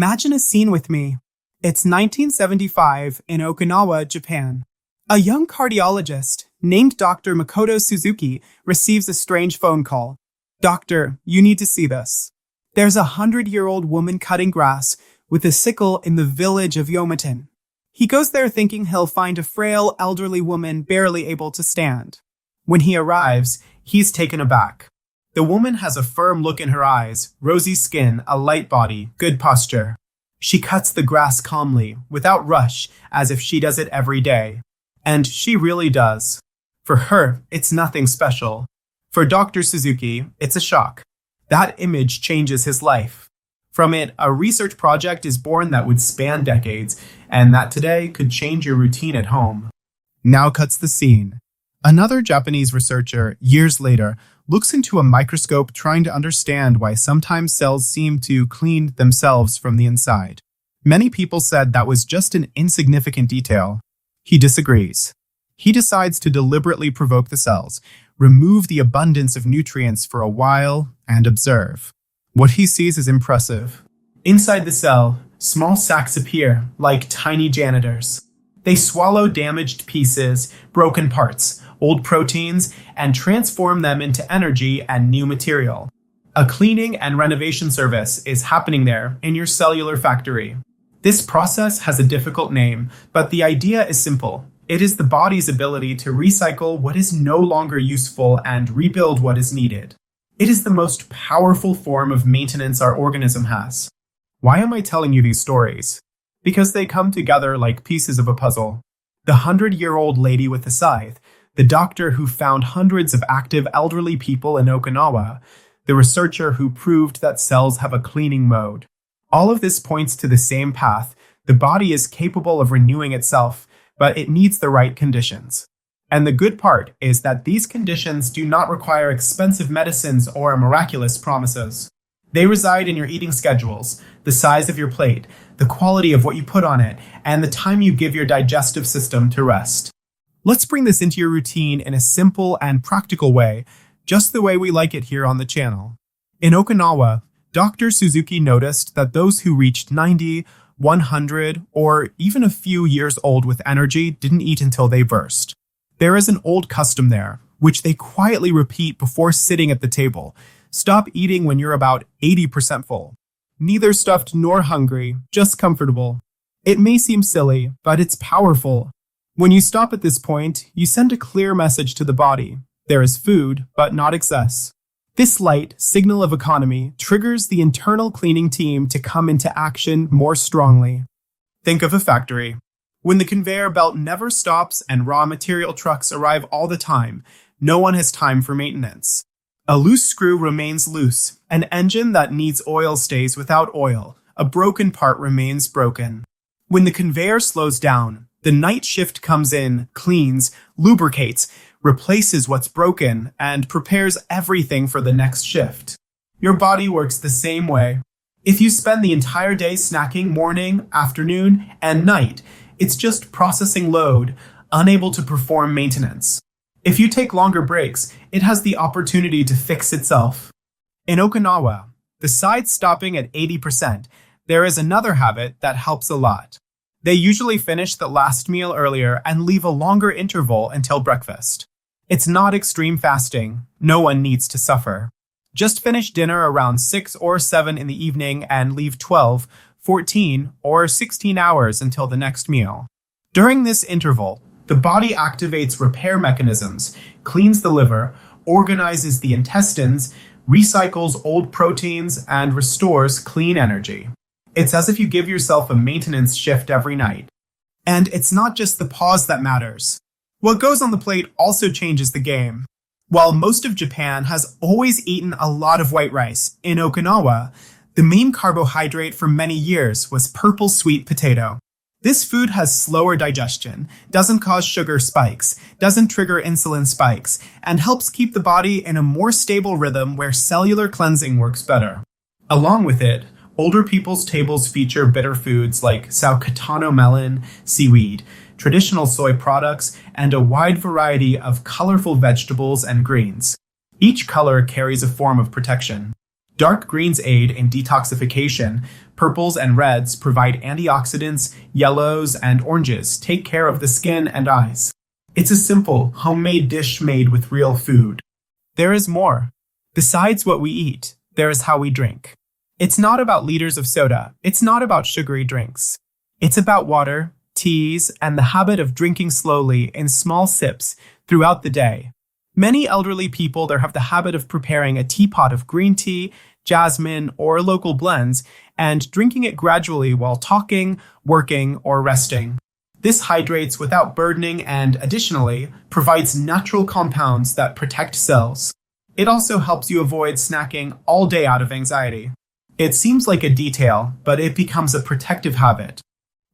Imagine a scene with me. It's 1975 in Okinawa, Japan. A young cardiologist named Dr. Makoto Suzuki receives a strange phone call. Doctor, you need to see this. There's a 100-year-old woman cutting grass with a sickle in the village of Yomitan. He goes there thinking he'll find a frail, elderly woman barely able to stand. When he arrives, he's taken aback. The woman has a firm look in her eyes, rosy skin, a light body, good posture. She cuts the grass calmly, without rush, as if she does it every day. And she really does. For her, it's nothing special. For Dr. Suzuki, it's a shock. That image changes his life. From it, a research project is born that would span decades, and that today could change your routine at home. Now cuts the scene. Another Japanese researcher, years later, looks into a microscope trying to understand why sometimes cells seem to clean themselves from the inside. Many people said that was just an insignificant detail. He disagrees. He decides to deliberately provoke the cells, remove the abundance of nutrients for a while, and observe. What he sees is impressive. Inside the cell, small sacs appear, like tiny janitors. They swallow damaged pieces, broken parts, old proteins, and transform them into energy and new material. A cleaning and renovation service is happening there in your cellular factory. This process has a difficult name, but the idea is simple. It is the body's ability to recycle what is no longer useful and rebuild what is needed. It is the most powerful form of maintenance our organism has. Why am I telling you these stories? Because they come together like pieces of a puzzle. The 100-year-old lady with the scythe, the doctor who found hundreds of active elderly people in Okinawa, the researcher who proved that cells have a cleaning mode. All of this points to the same path. The body is capable of renewing itself, but it needs the right conditions. And the good part is that these conditions do not require expensive medicines or miraculous promises. They reside in your eating schedules, the size of your plate, the quality of what you put on it, and the time you give your digestive system to rest. Let's bring this into your routine in a simple and practical way, just the way we like it here on the channel. In Okinawa, Dr. Suzuki noticed that those who reached 90, 100, or even a few years old with energy didn't eat until they burst. There is an old custom there, which they quietly repeat before sitting at the table. Stop eating when you're about 80% full. Neither stuffed nor hungry, just comfortable. It may seem silly, but it's powerful. When you stop at this point, you send a clear message to the body. There is food, but not excess. This light signal of economy triggers the internal cleaning team to come into action more strongly. Think of a factory. When the conveyor belt never stops and raw material trucks arrive all the time, no one has time for maintenance. A loose screw remains loose. An engine that needs oil stays without oil. A broken part remains broken. When the conveyor slows down, the night shift comes in, cleans, lubricates, replaces what's broken, and prepares everything for the next shift. Your body works the same way. If you spend the entire day snacking morning, afternoon, and night, it's just processing load, unable to perform maintenance. If you take longer breaks, it has the opportunity to fix itself. In Okinawa, besides stopping at 80%, there is another habit that helps a lot. They usually finish the last meal earlier and leave a longer interval until breakfast. It's not extreme fasting. No one needs to suffer. Just finish dinner around 6 or 7 in the evening and leave 12, 14, or 16 hours until the next meal. During this interval, the body activates repair mechanisms, cleans the liver, organizes the intestines, recycles old proteins, and restores clean energy. It's as if you give yourself a maintenance shift every night. And it's not just the pause that matters. What goes on the plate also changes the game. While most of Japan has always eaten a lot of white rice, in Okinawa, the main carbohydrate for many years was purple sweet potato. This food has slower digestion, doesn't cause sugar spikes, doesn't trigger insulin spikes, and helps keep the body in a more stable rhythm where cellular cleansing works better. Along with it, older people's tables feature bitter foods like Saukatano melon, seaweed, traditional soy products, and a wide variety of colorful vegetables and greens. Each color carries a form of protection. Dark greens aid in detoxification, Purples and reds provide antioxidants, yellows and oranges take care of the skin and eyes. It's a simple, homemade dish made with real food. There is more. Besides what we eat, there is how we drink. It's not about liters of soda. It's not about sugary drinks. It's about water, teas, and the habit of drinking slowly in small sips throughout the day. Many elderly people there have the habit of preparing a teapot of green tea, jasmine, or local blends and drinking it gradually while talking, working, or resting. This hydrates without burdening and, additionally, provides natural compounds that protect cells. It also helps you avoid snacking all day out of anxiety. It seems like a detail, but it becomes a protective habit.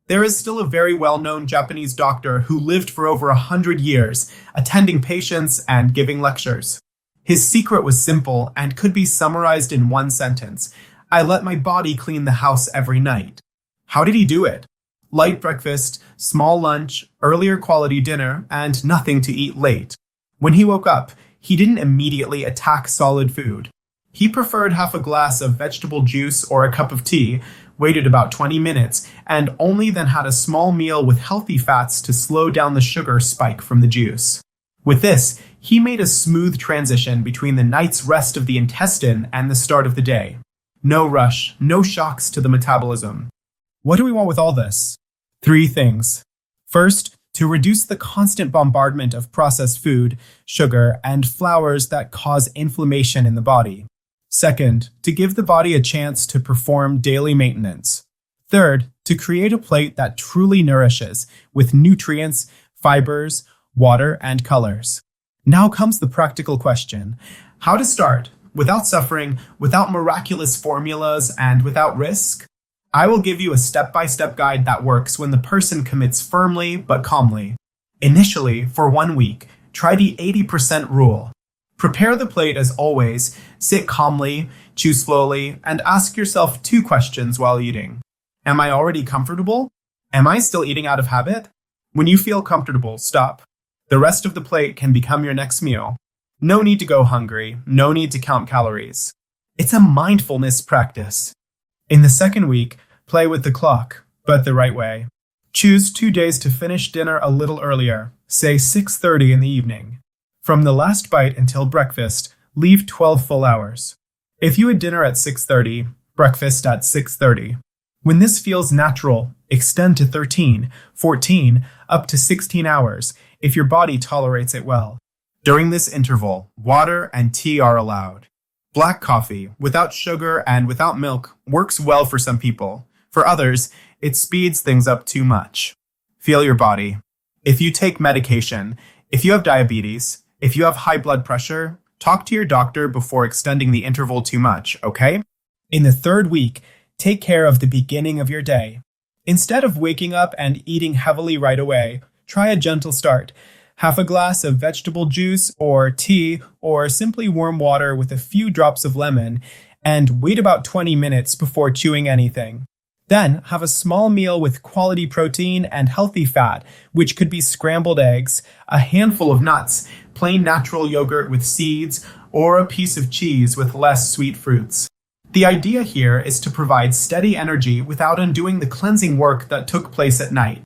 There is still a very well-known Japanese doctor who lived for over 100 years, attending patients and giving lectures. His secret was simple and could be summarized in one sentence. I let my body clean the house every night. How did he do it? Light breakfast, small lunch, earlier quality dinner, and nothing to eat late. When he woke up, he didn't immediately attack solid food. He preferred half a glass of vegetable juice or a cup of tea, waited about 20 minutes, and only then had a small meal with healthy fats to slow down the sugar spike from the juice. With this, he made a smooth transition between the night's rest of the intestine and the start of the day. No rush, no shocks to the metabolism. What do we want with all this? 3 things. First, to reduce the constant bombardment of processed food, sugar, and flours that cause inflammation in the body. Second, to give the body a chance to perform daily maintenance. Third, to create a plate that truly nourishes with nutrients, fibers, water, and colors. Now comes the practical question. How to start without suffering, without miraculous formulas, and without risk? I will give you a step-by-step guide that works when the person commits firmly but calmly. Initially, for 1 week, try the 80% rule. Prepare the plate as always, sit calmly, chew slowly, and ask yourself 2 questions while eating. Am I already comfortable? Am I still eating out of habit? When you feel comfortable, stop. The rest of the plate can become your next meal. No need to go hungry, no need to count calories. It's a mindfulness practice. In the second week, play with the clock, but the right way. Choose 2 days to finish dinner a little earlier, say 6:30 in the evening. From the last bite until breakfast, leave 12 full hours. If you had dinner at 6:30, breakfast at 6:30. When this feels natural, extend to 13, 14, up to 16 hours if your body tolerates it well. During this interval, water and tea are allowed. Black coffee, without sugar and without milk, works well for some people. For others, it speeds things up too much. Feel your body. If you take medication, if you have diabetes, if you have high blood pressure, talk to your doctor before extending the interval too much, okay? In the 3rd week, take care of the beginning of your day. Instead of waking up and eating heavily right away, try a gentle start. Half a glass of vegetable juice or tea or simply warm water with a few drops of lemon, and wait about 20 minutes before chewing anything. Then have a small meal with quality protein and healthy fat, which could be scrambled eggs, a handful of nuts, plain natural yogurt with seeds, or a piece of cheese with less sweet fruits. The idea here is to provide steady energy without undoing the cleansing work that took place at night.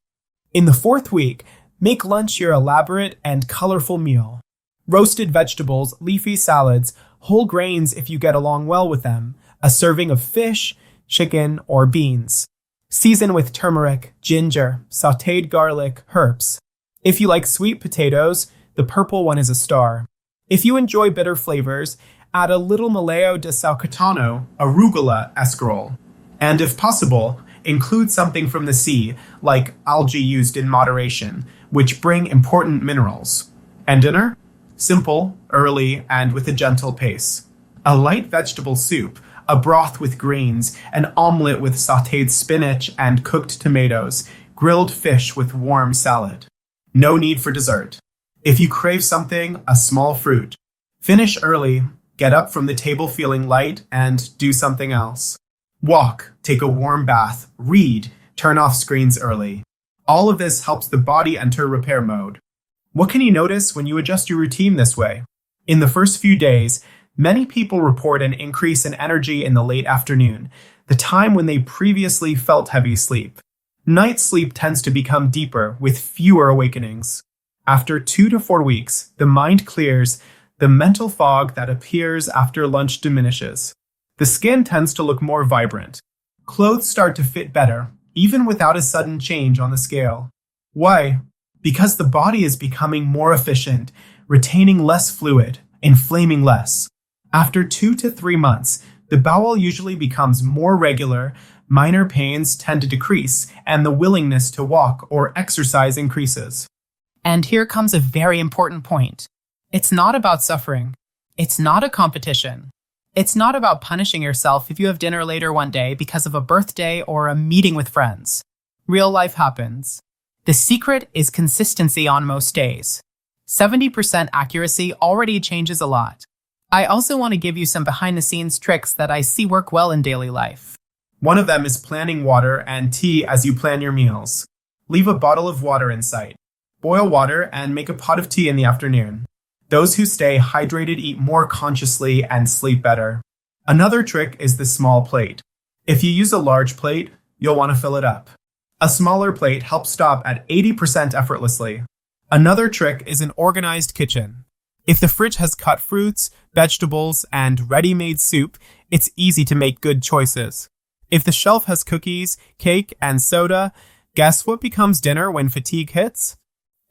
In the 4th week, make lunch your elaborate and colorful meal. Roasted vegetables, leafy salads, whole grains if you get along well with them, a serving of fish, chicken, or beans. Season with turmeric, ginger, sautéed garlic, herbs. If you like sweet potatoes, the purple one is a star. If you enjoy bitter flavors, add a little maleo de salcatano, arugula escarole. And if possible, include something from the sea, like algae used in moderation, which bring important minerals. And dinner? Simple, early, and with a gentle pace. A light vegetable soup, a broth with greens, an omelet with sautéed spinach and cooked tomatoes, grilled fish with warm salad. No need for dessert. If you crave something, a small fruit. Finish early, get up from the table feeling light, and do something else. Walk, take a warm bath, read, turn off screens early. All of this helps the body enter repair mode. What can you notice when you adjust your routine this way? In the first few days, many people report an increase in energy in the late afternoon. the time when they previously felt heavy sleep. Night sleep tends to become deeper with fewer awakenings. After 2 to 4 weeks, the mind clears, the mental fog that appears after lunch diminishes. The skin tends to look more vibrant. Clothes start to fit better, even without a sudden change on the scale. Why? Because the body is becoming more efficient, retaining less fluid, inflaming less. After 2 to 3 months, the bowel usually becomes more regular, minor pains tend to decrease, and the willingness to walk or exercise increases. And here comes a very important point. It's not about suffering. It's not a competition. It's not about punishing yourself if you have dinner later one day because of a birthday or a meeting with friends. Real life happens. The secret is consistency on most days. 70% accuracy already changes a lot. I also want to give you some behind-the-scenes tricks that I see work well in daily life. One of them is planning water and tea as you plan your meals. Leave a bottle of water in sight. Boil water and make a pot of tea in the afternoon. Those who stay hydrated eat more consciously and sleep better. Another trick is the small plate. If you use a large plate, you'll want to fill it up. A smaller plate helps stop at 80% effortlessly. Another trick is an organized kitchen. If the fridge has cut fruits, vegetables, and ready-made soup, it's easy to make good choices. If the shelf has cookies, cake, and soda, guess what becomes dinner when fatigue hits?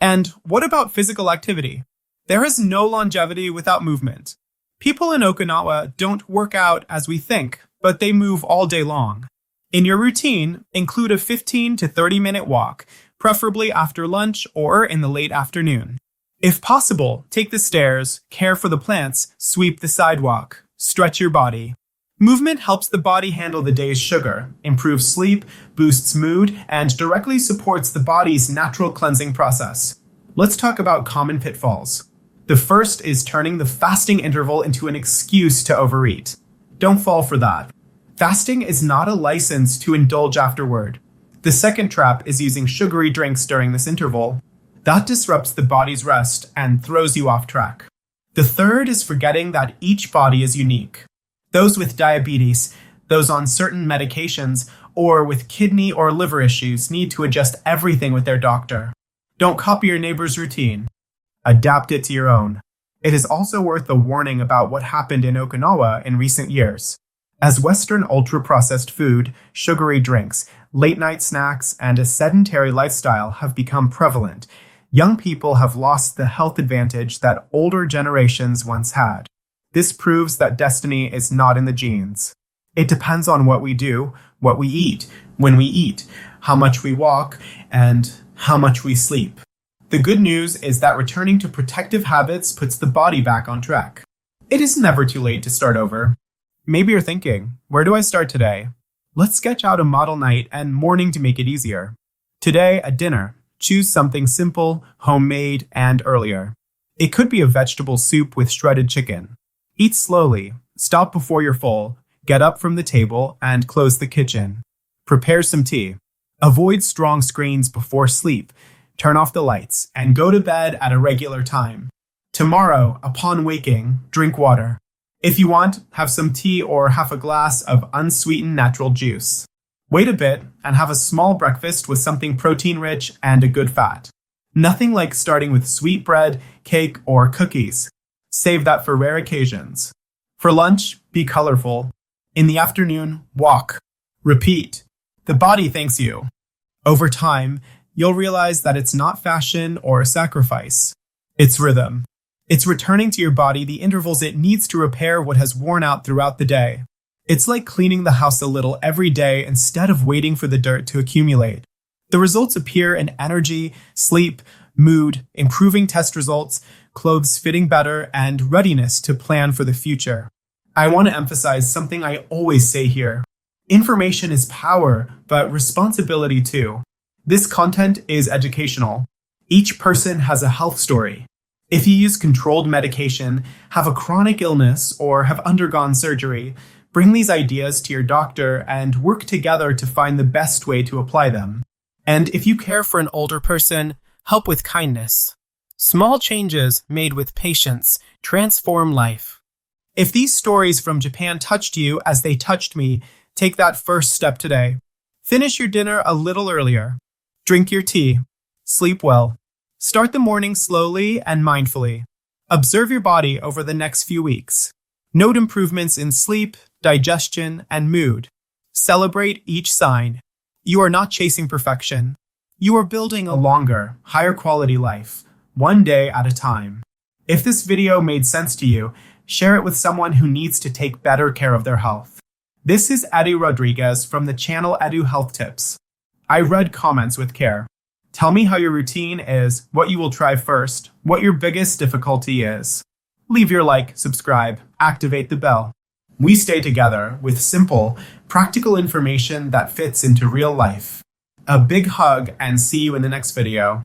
And what about physical activity? There is no longevity without movement. People in Okinawa don't work out as we think, but they move all day long. In your routine, include a 15 to 30-minute walk, preferably after lunch or in the late afternoon. If possible, take the stairs, care for the plants, sweep the sidewalk, stretch your body. Movement helps the body handle the day's sugar, improves sleep, boosts mood, and directly supports the body's natural cleansing process. Let's talk about common pitfalls. The first is turning the fasting interval into an excuse to overeat. Don't fall for that. Fasting is not a license to indulge afterward. The second trap is using sugary drinks during this interval. That disrupts the body's rest and throws you off track. The third is forgetting that each body is unique. Those with diabetes, those on certain medications, or with kidney or liver issues need to adjust everything with their doctor. Don't copy your neighbor's routine. Adapt it to your own. It is also worth a warning about what happened in Okinawa in recent years. As Western ultra-processed food, sugary drinks, late-night snacks, and a sedentary lifestyle have become prevalent, young people have lost the health advantage that older generations once had. This proves that destiny is not in the genes. It depends on what we do, what we eat, when we eat, how much we walk, and how much we sleep. The good news is that returning to protective habits puts the body back on track. It is never too late to start over. Maybe you're thinking, where do I start today? Let's sketch out a model night and morning to make it easier. Today, at dinner, choose something simple, homemade, and earlier. It could be a vegetable soup with shredded chicken. Eat slowly, stop before you're full, get up from the table, and close the kitchen. Prepare some tea. Avoid strong screens before sleep. Turn off the lights, and go to bed at a regular time. Tomorrow, upon waking, drink water. If you want, have some tea or half a glass of unsweetened natural juice. Wait a bit and have a small breakfast with something protein-rich and a good fat. Nothing like starting with sweet bread, cake, or cookies. Save that for rare occasions. For lunch, be colorful. In the afternoon, walk. Repeat. The body thanks you. Over time, you'll realize that it's not fashion or a sacrifice. It's rhythm. It's returning to your body the intervals it needs to repair what has worn out throughout the day. It's like cleaning the house a little every day instead of waiting for the dirt to accumulate. The results appear in energy, sleep, mood, improving test results, clothes fitting better, and readiness to plan for the future. I want to emphasize something I always say here. Information is power, but responsibility too. This content is educational. Each person has a health story. If you use controlled medication, have a chronic illness, or have undergone surgery, bring these ideas to your doctor and work together to find the best way to apply them. And if you care for an older person, help with kindness. Small changes made with patience transform life. If these stories from Japan touched you as they touched me, Take that first step today. Finish your dinner a little earlier. Drink your tea. Sleep well. Start the morning slowly and mindfully. Observe your body over the next few weeks. Note improvements in sleep, digestion, and mood. Celebrate each sign. You are not chasing perfection. You are building a longer, higher quality life, one day at a time. If this video made sense to you, share it with someone who needs to take better care of their health. This is Edu Rodrigues from the channel Edu Health Tips. I read comments with care. Tell me how your routine is, what you will try first, what your biggest difficulty is. Leave your like, subscribe, activate the bell. We stay together with simple, practical information that fits into real life. A big hug and see you in the next video.